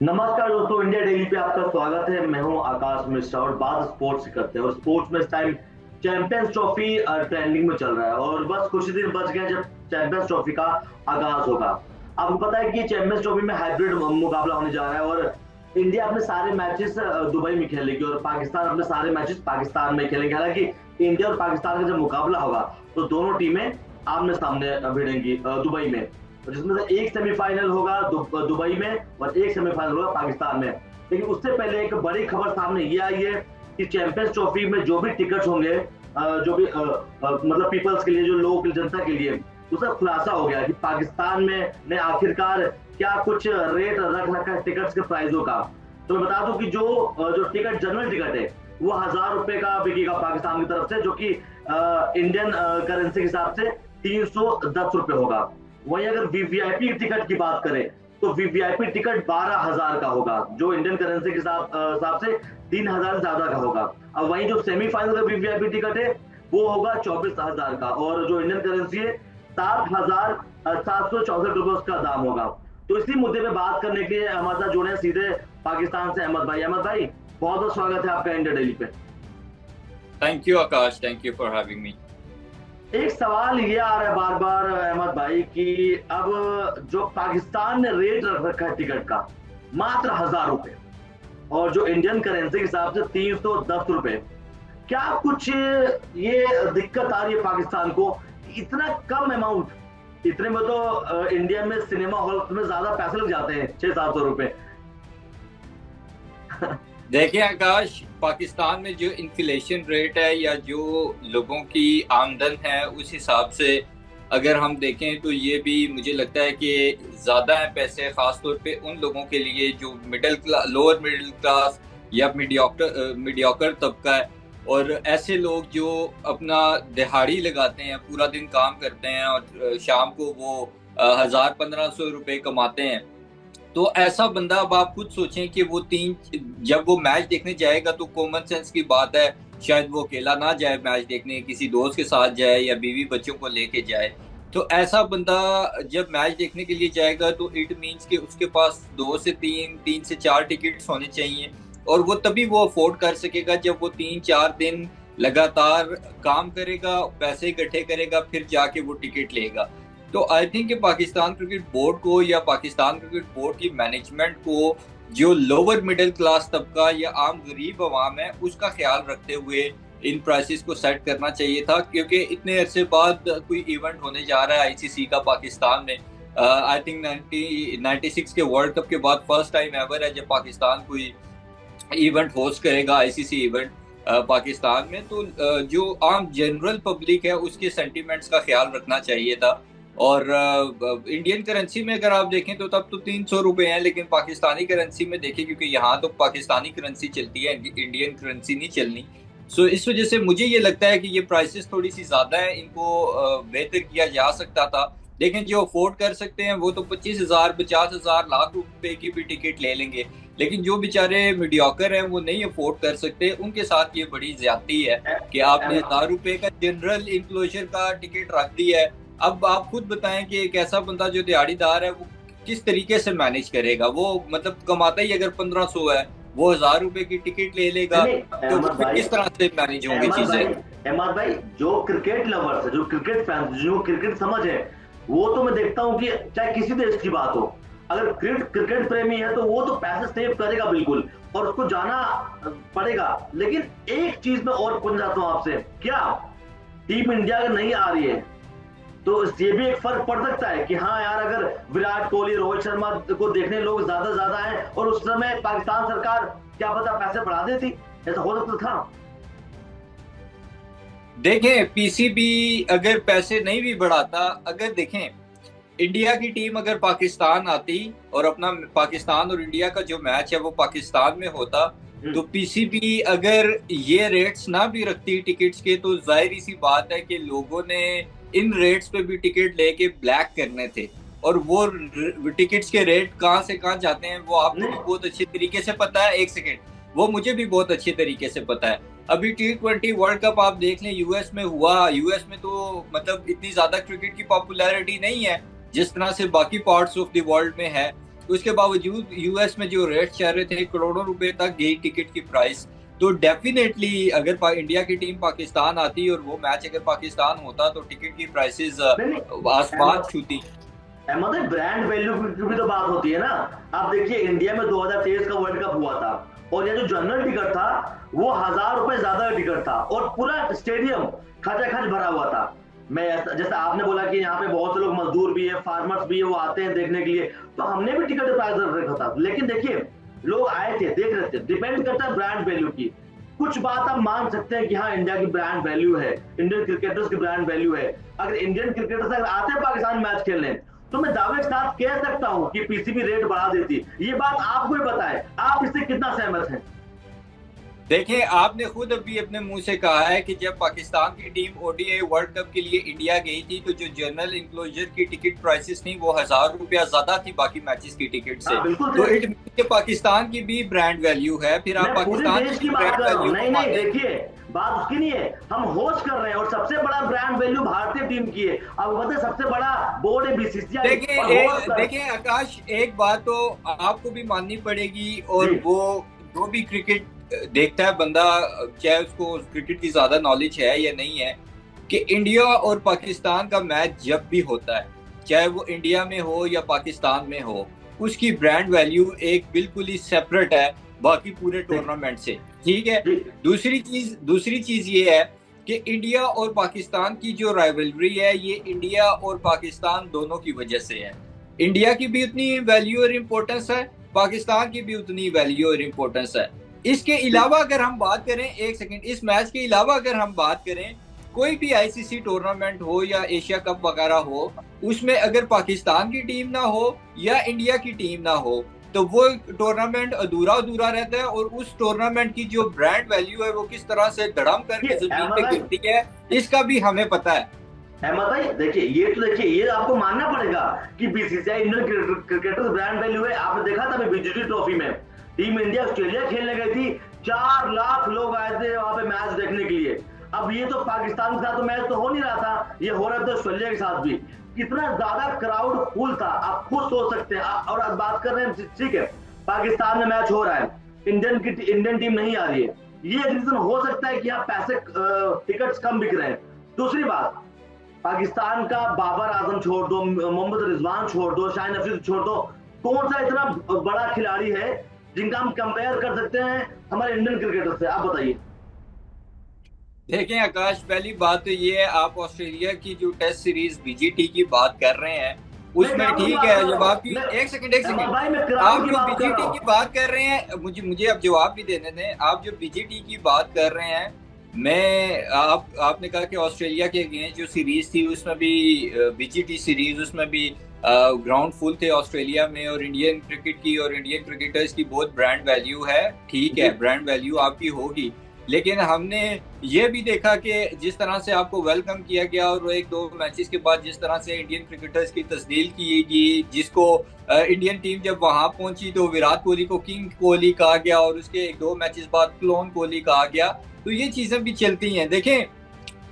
नमस्कार दोस्तों, India daily पे आपका स्वागत है। मैं हूं आकाश मिश्रा और बात स्पोर्ट्स से करते हैं। और स्पोर्ट्स में इस टाइम चैंपियंस ट्रॉफी ट्रेंडिंग में चल रहा है और बस कुछ ही दिन बच गए जब चैंपियंस ट्रॉफी का आगाज होगा। आपको पता है कि चैंपियंस ट्रॉफी में हाइब्रिड मुकाबला होने जा रहा है और इंडिया अपने सारे मैचेस दुबई में खेलेगी और पाकिस्तान अपने सारे मैचेस पाकिस्तान में खेलेंगे। हालांकि इंडिया और पाकिस्तान का जब मुकाबला होगा तो दोनों टीमें आमने सामने भिड़ेंगी दुबई में, जिसमें से एक सेमीफाइनल होगा दुबई में और एक सेमीफाइनल होगा पाकिस्तान में। लेकिन उससे पहले एक बड़ी खबर सामने ये आई है कि चैंपियंस ट्रॉफी में जो भी टिकट होंगे, जो भी मतलब पीपल्स के लिए, जो लोग जनता के लिए, उसका खुलासा हो गया कि पाकिस्तान में ने आखिरकार क्या कुछ रेट रख रखा है टिकट्स के प्राइसों का। तो मैं बता दूं कि जो टिकट, जनरल टिकट है, वो 1,000 रुपए का बिकेगा पाकिस्तान की तरफ से, जो कि इंडियन करेंसी के हिसाब से 310 रुपए होगा। वहीं अगर वीवीआईपी टिकट की बात करें तो वीवीआईपी टिकट 12,000 का होगा, जो इंडियन करेंसी के हिसाब से 3,000 से ज्यादा का होगा। अब वहीं जो सेमीफाइनल का वीवीआईपी टिकट है वो होगा 24,000 का और जो इंडियन करेंसी है 7,764 रुपए उसका दाम होगा। तो इसी मुद्दे पे बात करने के लिए हमारे साथ जुड़े हैं सीधे पाकिस्तान से अहमद भाई। अहमद भाई, बहुत बहुत स्वागत है आपका इंडिया डेली पे। Thank you Akash, thank you for having me. एक सवाल ये आ रहा है बार बार अहमद भाई कि अब जो पाकिस्तान ने रेट रख रखा है टिकट का मात्र 1,000 रुपए और जो इंडियन करेंसी के हिसाब से 310 रुपए, क्या कुछ ये दिक्कत आ रही है पाकिस्तान को? इतना कम अमाउंट, इतने में तो इंडिया में सिनेमा हॉल में ज्यादा पैसे लग जाते हैं, 600-700 रुपए। देखिए आकाश, पाकिस्तान में जो इन्फ्लेशन रेट है या जो लोगों की आमदन है उस हिसाब से अगर हम देखें तो ये भी मुझे लगता है कि ज़्यादा है पैसे, ख़ास तौर पे उन लोगों के लिए जो middle class, lower middle class या मीडियोकर तबका है। और ऐसे लोग जो अपना दिहाड़ी लगाते हैं, पूरा दिन काम करते हैं और शाम को वो 1,000-1,500 रुपये कमाते हैं। तो ऐसा बंदा, अब आप खुद सोचें कि वो जब वो मैच देखने जाएगा तो कॉमन सेंस की बात है शायद वो अकेला ना जाए मैच देखने, किसी दोस्त के साथ जाए या बीवी बच्चों को लेके जाए। तो ऐसा बंदा जब मैच देखने के लिए जाएगा तो इट मीन्स कि उसके पास 2 से 3 टिकट्स होने चाहिए और वो तभी वो अफोर्ड कर सकेगा जब वो 3-4 दिन लगातार काम करेगा, पैसे इकट्ठे करेगा, फिर जाके वो टिकट लेगा। तो आई थिंक कि पाकिस्तान क्रिकेट बोर्ड को या पाकिस्तान क्रिकेट बोर्ड की मैनेजमेंट को जो लोअर मिडिल क्लास तबका या आम गरीब अवाम है उसका ख्याल रखते हुए इन प्राइसेस को सेट करना चाहिए था, क्योंकि इतने अरसे बाद कोई इवेंट होने जा रहा है आईसीसी का पाकिस्तान में। आई थिंक 96 के वर्ल्ड कप के बाद फर्स्ट टाइम एवर है जब पाकिस्तान कोई इवेंट होस्ट करेगा, आईसीसी इवेंट पाकिस्तान में। तो जो आम जनरल पब्लिक है उसके सेंटिमेंट्स का ख्याल रखना चाहिए था। और इंडियन करेंसी में अगर आप देखें तो तब तो 300 रुपए हैं, लेकिन पाकिस्तानी करेंसी में देखें, क्योंकि यहाँ तो पाकिस्तानी करेंसी चलती है, इंडियन करेंसी नहीं चलनी। सो इस वजह से मुझे ये लगता है कि ये प्राइसेस थोड़ी सी ज़्यादा है, इनको बेहतर किया जा सकता था। लेकिन जो अफोर्ड कर सकते हैं वो तो 25,000, 50,000, लाख रुपए की भी टिकट ले लेंगे। लेकिन जो बेचारे मीडियोकर हैं वो नहीं अफोर्ड कर सकते, उनके साथ ये बड़ी ज्यादती है कि आपने 1,000 रुपए का जनरल इंक्लोजर का टिकट रख दिया है। अब आप खुद बताएं कि एक ऐसा बंदा जो दिहाड़ीदार है वो किस तरीके से मैनेज करेगा। वो मतलब कमाता ही अगर 1,500 है, वो 1,000 रुपए की टिकट ले लेगा, तो फिर किस तरह से मैनेज होंगी चीजें? अहमद भाई, जो क्रिकेट लवर्स है, जो क्रिकेट फैंस, जो क्रिकेट समझ है, वो तो मैं देखता हूँ कि चाहे किसी देश की बात हो, अगर क्रिकेट प्रेमी है तो वो तो पैसे सेव करेगा बिल्कुल और उसको जाना पड़ेगा। लेकिन एक चीज मैं और पूछना चाहता हूँ आपसे, क्या टीम इंडिया अगर नहीं आ रही है तो ये भी एक फर्क पड़ सकता है कि हाँ यार, अगर विराट कोहली, रोहित शर्मा को देखने लोग ज्यादा हैं और उस समय पाकिस्तान सरकार क्या पता पैसे बढ़ा देती, ऐसा हो सकता था। देखें, पीसीबी अगर पैसे नहीं भी बढ़ाता, अगर देखें इंडिया की टीम अगर पाकिस्तान आती और अपना पाकिस्तान और इंडिया का जो मैच है वो पाकिस्तान में होता, तो पीसीबी अगर ये रेट्स ना भी रखती टिकट्स के, तो जाहिर सी बात है कि लोगों ने इन रेट्स पे भी टिकट लेके ब्लैक करने थे। और वो टिकट्स के रेट कहाँ से कहाँ जाते हैं वो आपको भी बहुत अच्छे तरीके से पता है। एक सेकेंड, वो मुझे भी बहुत अच्छे तरीके से पता है। अभी T20 वर्ल्ड कप आप देख लें, यूएस में हुआ। यूएस में तो मतलब इतनी ज्यादा क्रिकेट की पॉपुलैरिटी नहीं है जिस तरह से बाकी पार्ट्स ऑफ द वर्ल्ड में है। उसके बावजूद यूएस में जो रेट चल रहे थे, करोड़ों रुपए तक गई टिकट की प्राइस। तो डेफिनेटली अगर इंडिया की टीम पाकिस्तान आती और वो मैच अगर पाकिस्तान होता तो टिकट की प्राइसेस आसमान छूती। मतलब ब्रांड वैल्यू की भी तो बात होती है ना। आप देखिए इंडिया में 2023 का वर्ल्ड कप हुआ था और ये जो जनरल टिकट था वो 1000 रुपए ज्यादा टिकट था और पूरा स्टेडियम खचाखच भरा हुआ था। मैं जैसे आपने बोला कि यहाँ पे बहुत से लोग मजदूर भी है, फार्मर्स भी है, वो आते हैं देखने के लिए, तो हमने भी टिकट प्राइस रखा था। लेकिन देखिए लोग आए थे, देख रहे थे, डिपेंड करता है ब्रांड वैल्यू की। कुछ बात आप मान सकते हैं कि हाँ इंडिया की ब्रांड वैल्यू है, इंडियन क्रिकेटर्स की ब्रांड वैल्यू है। अगर इंडियन क्रिकेटर्स अगर आते हैं पाकिस्तान मैच खेलने तो मैं दावे के साथ कह सकता हूं कि पीसीबी रेट बढ़ा देती। ये बात आपको ही पता है, आप इससे कितना सहमत हैं? देखिए, आपने खुद अभी अपने मुंह से कहा है कि जब पाकिस्तान की टीम ओडीआई वर्ल्ड कप के लिए इंडिया गई थी तो जो जनरल इंक्लोजर की टिकट प्राइसेस थी वो 1000 रुपया ज्यादा थी बाकी मैचेस की टिकट से। तो इट मींस कि पाकिस्तान की भी ब्रांड वैल्यू है। फिर आप पाकिस्तान की बात कर रहा हूं। नहीं देखिए बात उसकी नहीं है, हम होस्ट कर रहे हैं और सबसे बड़ा ब्रांड वैल्यू भारतीय टीम की है। अब बताए सबसे बड़ा बोर्ड है बीसीसीआई। देखिए आकाश, एक बात तो आपको भी माननी पड़ेगी, और वो जो भी क्रिकेट देखता है बंदा, चाहे उसको क्रिकेट की ज्यादा नॉलेज है या नहीं है, कि इंडिया और पाकिस्तान का मैच जब भी होता है, चाहे वो इंडिया में हो या पाकिस्तान में हो, उसकी ब्रांड वैल्यू एक बिल्कुल ही सेपरेट है बाकी पूरे टूर्नामेंट से। ठीक है। दूसरी चीज ये है कि इंडिया और पाकिस्तान की जो राइवलरी है ये इंडिया और पाकिस्तान दोनों की वजह से है। इंडिया की भी उतनी वैल्यू और इम्पोर्टेंस है, पाकिस्तान की भी उतनी वैल्यू और इम्पोर्टेंस है। इसके अलावा अगर हम बात करें, एक सेकंड, इस मैच के अलावा अगर हम बात करें, कोई भी आईसीसी टूर्नामेंट हो या एशिया कप वगैरह हो, उसमें अगर पाकिस्तान की टीम ना हो या इंडिया की टीम ना हो तो वो टूर्नामेंट अधूरा रहता है, और उस टूर्नामेंट की जो ब्रांड वैल्यू है वो किस तरह से धड़म करके जमीन पे गिरती है, इसका भी हमें पता है। अहमद भाई देखिए, ये आपको मानना पड़ेगा कि BCCI Indian cricketers brand value है। आपने देखा था बीजीटी ट्रॉफी में टीम इंडिया ऑस्ट्रेलिया खेलने गई थी, 4 लाख लोग आए थे वहां पे मैच देखने के लिए। अब ये तो पाकिस्तान के साथ तो मैच तो हो नहीं रहा था, ये हो रहा था ऑस्ट्रेलिया के साथ भी। कितना ज्यादा क्राउड फुल था आप खुद सोच सकते हैं। और अब बात कर रहे हैं, ठीक है पाकिस्तान में मैच हो रहा है, इंडियन टीम नहीं आ रही है, ये एक रीजन हो सकता है कि यहाँ पैसे टिकट्स कम बिक रहे हैं। दूसरी बात, पाकिस्तान का बाबर आजम छोड़ दो, मोहम्मद रिजवान छोड़ दो, शाहिन अफरीदी छोड़ दो, कौन सा इतना बड़ा खिलाड़ी है जिनका हम कंपेयर कर सकते हैं हमारे इंडियन क्रिकेटर से? आप बताइए। देखें आकाश, पहली बात तो ये है, आप ऑस्ट्रेलिया की जो टेस्ट सीरीज बीजीटी की बात कर रहे हैं उसमें ठीक है, जब आपकी एक सेकंड आप जो बीजीटी की बात कर रहे हैं, मुझे अब जवाब भी देने दें। आप जो बीजीटी की बात कर रहे हैं, आपने कहा कि ऑस्ट्रेलिया के अगेंस्ट जो सीरीज थी उसमें भी बीजीटी सीरीज, उसमें भी ग्राउंड फुल थे ऑस्ट्रेलिया में, और इंडियन क्रिकेट की और इंडियन क्रिकेटर्स की बहुत ब्रांड वैल्यू है। ठीक है, ब्रांड वैल्यू आपकी होगी, लेकिन हमने ये भी देखा कि जिस तरह से आपको वेलकम किया गया और एक दो मैचेस के बाद जिस तरह से इंडियन क्रिकेटर्स की तस्दील की गई, जिसको इंडियन टीम जब वहां पहुंची तो विराट कोहली को किंग कोहली कहा गया और उसके एक दो मैचेस बाद क्लोन कोहली कहा गया। तो ये चीजें भी चलती हैं। देखें,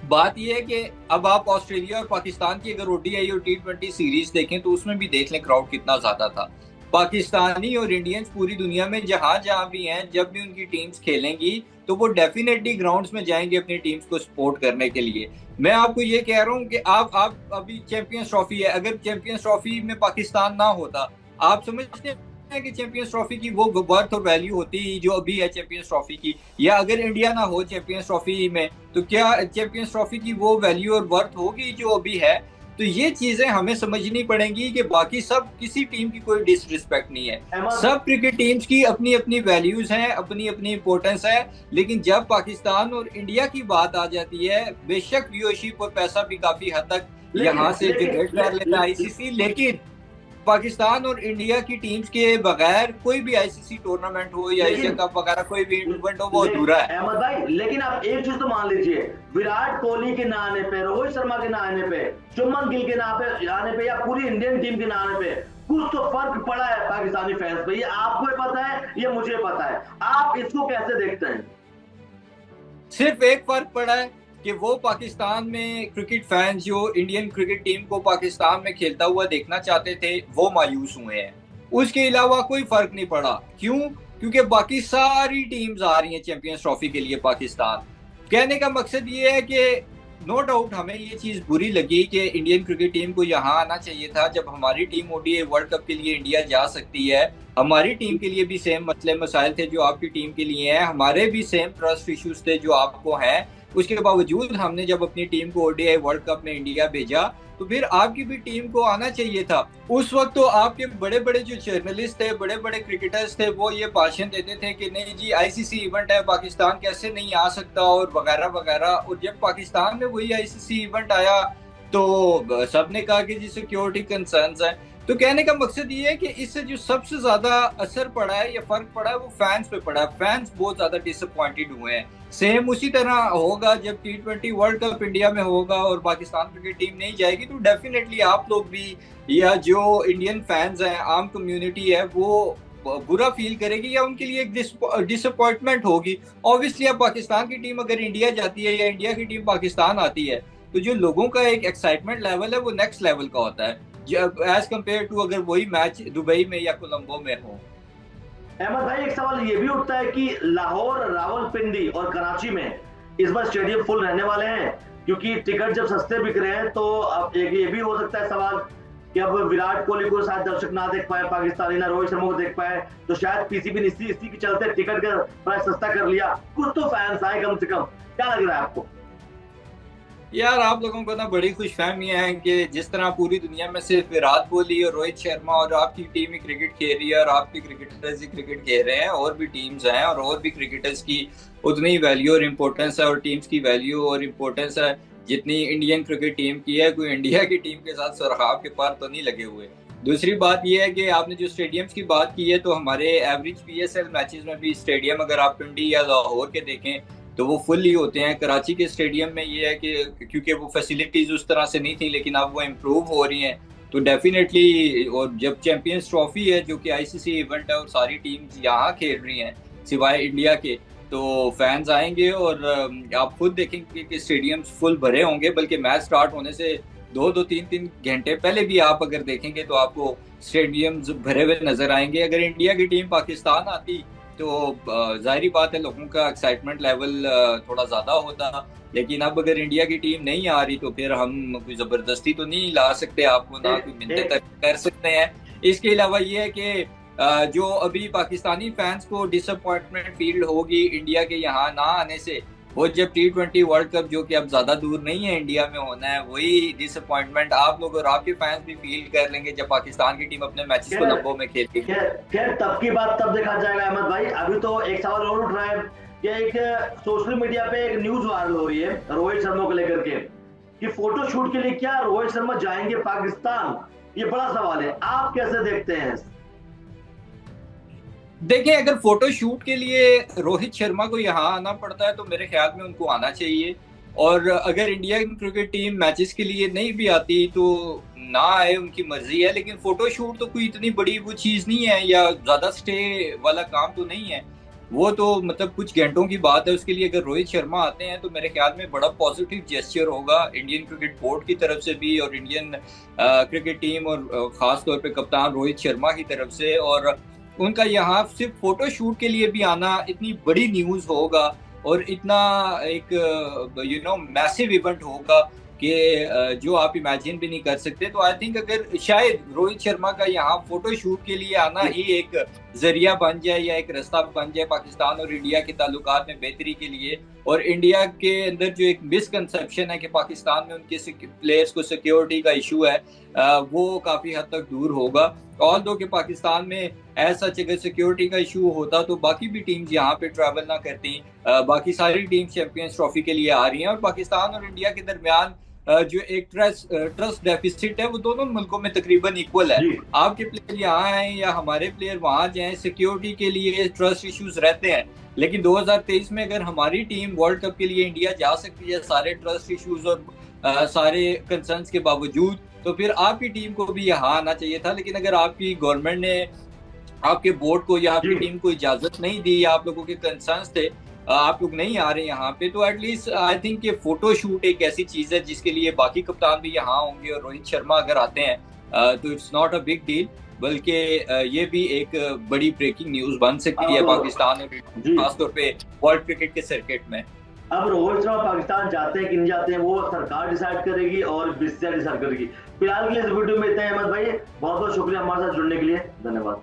बात यह है कि अब आप ऑस्ट्रेलिया और पाकिस्तान की अगर ओडीआई और T20 सीरीज देखें तो उसमें भी देख लें क्राउड कितना ज्यादा था। पाकिस्तानी और इंडियंस पूरी दुनिया में जहां भी हैं, जब भी उनकी टीम्स खेलेंगी तो वो डेफिनेटली ग्राउंड्स में जाएंगे अपनी टीम्स को सपोर्ट करने के लिए। मैं आपको ये कह रहा हूँ कि आप अभी चैंपियंस ट्रॉफी है, अगर चैंपियंस ट्रॉफी में पाकिस्तान ना होता, आप समझते हैं कि चैंपियंस ट्रॉफी की वो वर्थ और वैल्यू होती जो अभी है चैंपियंस ट्रॉफी की? या अगर इंडिया ना हो चैंपियंस ट्रॉफी में तो क्या चैंपियंस ट्रॉफी की वो वैल्यू और वर्थ होगी जो अभी है? तो ये चीजें हमें समझनी पड़ेंगी कि बाकी सब, किसी टीम की कोई डिसरिस्पेक्ट नहीं है, सब क्रिकेट टीम्स की अपनी अपनी वैल्यूज हैं, अपनी अपनी इंपॉर्टेंस है। लेकिन जब पाकिस्तान और इंडिया की बात आ जाती है, बेशक व्यूअरशिप और पैसा भी काफी हद तक यहाँ से जनरेट कर लेता है आईसीसी, लेकिन पाकिस्तान और इंडिया की टीम्स के बगैर कोई भी आईसीसी टूर्नामेंट हो या एशिया कप वगैरह कोई भी इवेंट हो वो अधूरा है। अहमद भाई, लेकिन आप एक चीज तो मान लीजिए, विराट कोहली के ना आने पे, रोहित शर्मा के ना आने पे, शुभमन गिल के ना आने पे या पूरी इंडियन टीम के ना आने पे कुछ तो फर्क पड़ा है पाकिस्तानी फैंस पे। ये आपको पता है, ये मुझे पता है। आप इसको कैसे देखते हैं? सिर्फ एक फर्क पड़ा है कि वो पाकिस्तान में क्रिकेट फैंस जो इंडियन क्रिकेट टीम को पाकिस्तान में खेलता हुआ देखना चाहते थे वो मायूस हुए हैं। उसके अलावा कोई फर्क नहीं पड़ा। क्यों? क्योंकि बाकी सारी टीम्स आ रही हैं चैंपियंस ट्रॉफी के लिए पाकिस्तान। कहने का मकसद ये है कि नो डाउट हमें ये चीज़ बुरी लगी कि इंडियन क्रिकेट टीम को यहाँ आना चाहिए था। जब हमारी टीम ओडीआई वर्ल्ड कप के लिए इंडिया जा सकती है, हमारी टीम के लिए भी सेम मसले मसाइल थे जो आपकी टीम के लिए हैं, हमारे भी सेम ट्रस्ट इश्यूज थे जो आपको हैं। उसके बावजूद हमने जब अपनी टीम को ओडीआई वर्ल्ड कप में इंडिया भेजा, तो फिर आपकी भी टीम को आना चाहिए था। उस वक्त तो आपके बड़े बड़े जो जर्नलिस्ट थे, बड़े बड़े क्रिकेटर्स थे, वो ये भाषण देते थे कि नहीं जी आईसीसी इवेंट है, पाकिस्तान कैसे नहीं आ सकता और वगैरह वगैरह। और जब पाकिस्तान में वही आईसीसी इवेंट आया तो सबने कहा कि जी सिक्योरिटी कंसर्न्स हैं। तो कहने का मकसद ये है कि इससे जो सबसे ज्यादा असर पड़ा है या फर्क पड़ा है वो फैंस पे पड़ा है। फैंस बहुत ज्यादा डिसअपॉइंटेड हुए हैं। सेम उसी तरह होगा जब T20 वर्ल्ड कप इंडिया में होगा और पाकिस्तान क्रिकेट टीम नहीं जाएगी, तो डेफिनेटली आप लोग भी या जो इंडियन फैंस हैं, आम कम्युनिटी है, वो बुरा फील करेगी या उनके लिए एक डिसअपॉइंटमेंट होगी। ऑब्वियसली अब पाकिस्तान की टीम अगर इंडिया जाती है या इंडिया की टीम पाकिस्तान आती है, तो जो लोगों का एक एक्साइटमेंट लेवल है वो नेक्स्ट लेवल का होता है एज कम्पेयर टू अगर वही मैच दुबई में या कोलंबो में हो। अहमद भाई, एक सवाल ये भी उठता है कि लाहौर, रावलपिंडी और कराची में इस बार स्टेडियम फुल रहने वाले हैं, क्योंकि टिकट जब सस्ते बिक रहे हैं तो अब एक ये भी हो सकता है सवाल कि अब विराट कोहली को शायद दर्शक ना देख पाए, पाकिस्तानी ना रोहित शर्मा को देख पाए, तो शायद पीसीबी ने इसी के चलते टिकट का प्राइस सस्ता कर लिया। कुछ तो फैंस आए कम से कम, क्या लग रहा है आपको? यार आप लोगों को ना बड़ी खुशफहमियां हैं कि जिस तरह पूरी दुनिया में सिर्फ विराट कोहली और रोहित शर्मा और आपकी टीम ही क्रिकेट खेल रही है और आपके क्रिकेटर्स ही क्रिकेट खेल रहे हैं, और भी टीम्स हैं और भी क्रिकेटर्स की उतनी ही वैल्यू और इम्पोर्टेंस है और टीम्स की वैल्यू और इम्पोर्टेंस है जितनी इंडियन क्रिकेट टीम की है। कोई इंडिया की टीम के साथ सुरखाब के पार तो नहीं लगे हुए। दूसरी बात यह है कि आपने जो स्टेडियम्स की बात की है, तो हमारे एवरेज PSL मैचेस में भी स्टेडियम अगर आप पिंडी या लाहौर के देखें तो वो फुल ही होते हैं। कराची के स्टेडियम में ये है कि क्योंकि वो फैसिलिटीज उस तरह से नहीं थी, लेकिन अब वो इम्प्रूव हो रही हैं, तो डेफिनेटली। और जब चैंपियंस ट्रॉफी है जो कि आईसीसी इवेंट है और सारी टीम्स यहाँ खेल रही हैं सिवाय इंडिया के, तो फैंस आएंगे और आप खुद देखेंगे कि स्टेडियम्स फुल भरे होंगे। बल्कि मैच स्टार्ट होने से 2-3 घंटे पहले भी आप अगर देखेंगे तो आपको स्टेडियम्स भरे हुए नजर आएंगे। अगर इंडिया की टीम पाकिस्तान आती तो जाहिर बात है लोगों का एक्साइटमेंट लेवल थोड़ा ज़्यादा होता, लेकिन अब अगर इंडिया की टीम नहीं आ रही तो फिर हम कोई ज़बरदस्ती तो नहीं ला सकते आपको, ना कोई मिन्नत कर सकते हैं। इसके अलावा ये है कि जो अभी पाकिस्तानी फैंस को डिसअपॉइंटमेंट फील होगी इंडिया के यहाँ ना आने से, वो जब T20 वर्ल्ड कप जो कि अब ज्यादा दूर नहीं है इंडिया में होना है, वही डिसअपॉइंटमेंट आप लोग और आपके फैंस भी फील कर लेंगे जब पाकिस्तान की टीम अपने मैचेस कोलंबो में खेलती है। खैर तब की बात तब देखा जाएगा अहमद भाई। अभी तो एक सवाल और उठ रहा है कि एक सोशल मीडिया पे एक न्यूज वायरल हो रही है रोहित शर्मा को लेकर के कि फोटो शूट के लिए क्या रोहित शर्मा जाएंगे पाकिस्तान? ये बड़ा सवाल है, आप कैसे देखते हैं? देखिए, अगर फोटो शूट के लिए रोहित शर्मा को यहाँ आना पड़ता है तो मेरे ख्याल में उनको आना चाहिए। और अगर इंडियन क्रिकेट टीम मैचेस के लिए नहीं भी आती तो ना आए, उनकी मर्जी है। लेकिन फोटो शूट तो कोई इतनी बड़ी वो चीज़ नहीं है या ज़्यादा स्टे वाला काम तो नहीं है, वो तो मतलब कुछ घंटों की बात है। उसके लिए अगर रोहित शर्मा आते हैं तो मेरे ख्याल में बड़ा पॉजिटिव जेस्चर होगा इंडियन क्रिकेट बोर्ड की तरफ से भी और इंडियन क्रिकेट टीम और ख़ास तौर पर कप्तान रोहित शर्मा की तरफ से। और उनका यहाँ सिर्फ फोटो शूट के लिए भी आना इतनी बड़ी न्यूज़ होगा और इतना एक मैसिव इवेंट होगा कि जो आप इमेजिन भी नहीं कर सकते। तो आई थिंक अगर शायद रोहित शर्मा का यहाँ फोटो शूट के लिए आना ही एक जरिया बन जाए या एक रास्ता बन जाए पाकिस्तान और इंडिया के ताल्लुकात में बेहतरी के लिए, और इंडिया के अंदर जो एक मिसकंसेप्शन है कि पाकिस्तान में उनके प्लेयर्स को सिक्योरिटी का इशू है, वो काफ़ी हद तक दूर होगा। ऑल दो कि पाकिस्तान में ऐसा अगर सिक्योरिटी का इशू होता तो बाकी भी टीम्स यहाँ पे ट्रैवल ना करती। बाकी सारी टीम्स चैंपियंस ट्रॉफी के लिए आ रही हैं और पाकिस्तान और इंडिया के दरमियान जो एक ट्रस्ट डेफिसिट है वो दोनों मुल्कों में तकरीबन इक्वल है। आपके प्लेयर यहाँ आए या हमारे प्लेयर वहाँ जाएं, सिक्योरिटी के लिए ट्रस्ट इश्यूज रहते हैं। लेकिन 2023 में अगर हमारी टीम वर्ल्ड कप के लिए इंडिया जा सकती है सारे ट्रस्ट इश्यूज और सारे कंसर्न्स के बावजूद, तो फिर आपकी टीम को भी यहाँ आना चाहिए था। लेकिन अगर आपकी गवर्नमेंट ने आपके बोर्ड को या आपकी टीम को इजाजत नहीं दी या आप लोगों के कंसर्न्स थे, आप लोग नहीं आ रहे यहाँ पे, तो एटलीस्ट आई थिंक ये फोटो शूट एक ऐसी चीज है जिसके लिए बाकी कप्तान भी यहाँ होंगे और रोहित शर्मा अगर आते हैं तो it's not a big deal. बल्कि ये भी एक बड़ी ब्रेकिंग न्यूज बन सकती है पाकिस्तान और खासतौर पे वर्ल्ड क्रिकेट के सर्किट में। अब रोहित शर्मा पाकिस्तान जाते हैं कि नहीं जाते हैं वो सरकार डिसाइड करेगी और बीसीसीआई डिसाइड करेगी। फिलहाल के लिए इस वीडियो में इतना है अहमद भाई, बहुत बहुत शुक्रिया हमारे साथ जुड़ने के लिए, धन्यवाद।